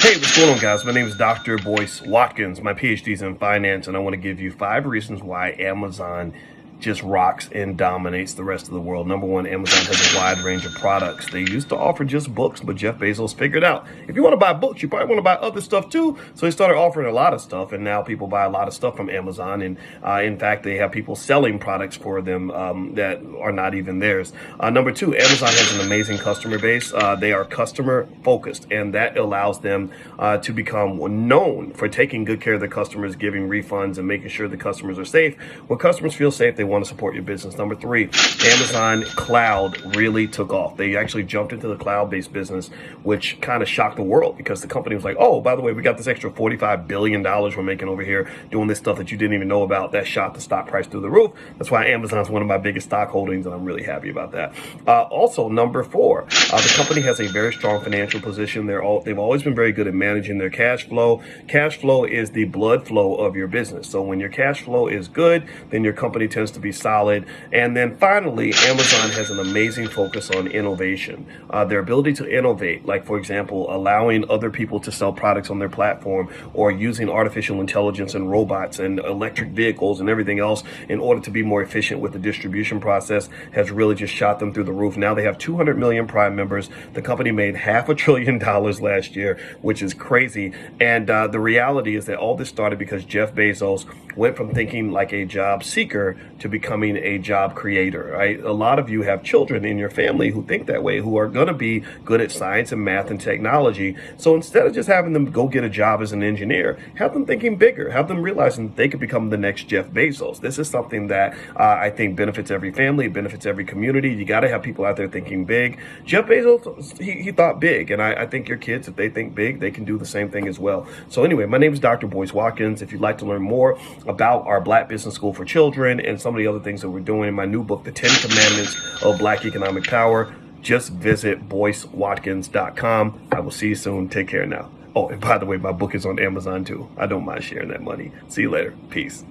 Hey, what's going on, guys? My name is Dr. Boyce Watkins. My PhD is in finance, and I want to give you 5 reasons why Amazon just rocks and dominates the rest of the world. Number one, Amazon has a wide range of products. They used to offer just books, but Jeff Bezos figured out if you want to buy books, you probably want to buy other stuff too. So he started offering a lot of stuff, and now people buy a lot of stuff from Amazon. And in fact, they have people selling products for them that are not even theirs. Number two, Amazon has an amazing customer base. They are customer focused, and that allows them to become known for taking good care of their customers, giving refunds, and making sure the customers are safe. When customers feel safe, they want to support your business. Number three, Amazon Cloud really took off. They actually jumped into the cloud-based business, which kind of shocked the world because the company was like, oh, by the way, we got this extra $45 billion we're making over here doing this stuff that you didn't even know about. That shot the stock price through the roof. That's why Amazon's one of my biggest stock holdings, and I'm really happy about that. Also, number four, the company has a very strong financial position. They've always been very good at managing their cash flow. Cash flow is the blood flow of your business. So when your cash flow is good, then your company tends to be solid. And then finally, Amazon has an amazing focus on innovation. Their ability to innovate, like for example, allowing other people to sell products on their platform, or using artificial intelligence and robots and electric vehicles and everything else in order to be more efficient with the distribution process, has really just shot them through the roof. Now they have 200 million Prime members. The company made $500 billion last year, which is crazy. And the reality is that all this started because Jeff Bezos went from thinking like a job seeker to becoming a job creator, right? A lot of you have children in your family who think that way, who are going to be good at science and math and technology. So instead of just having them go get a job as an engineer, have them thinking bigger, have them realizing they could become the next Jeff Bezos. This is something that I think benefits every family, benefits every community. You got to have people out there thinking big. Jeff Bezos, he thought big, and I think your kids, if they think big, they can do the same thing as well. So anyway, my name is Dr. Boyce Watkins. If you'd like to learn more about our Black Business School for Children and some of the other things that we're doing in my new book, The 10 Commandments of Black Economic Power, just visit BoyceWatkins.com. I will see you soon. Take care now. Oh, and by the way, my book is on Amazon too. I don't mind sharing that money. See you later. Peace.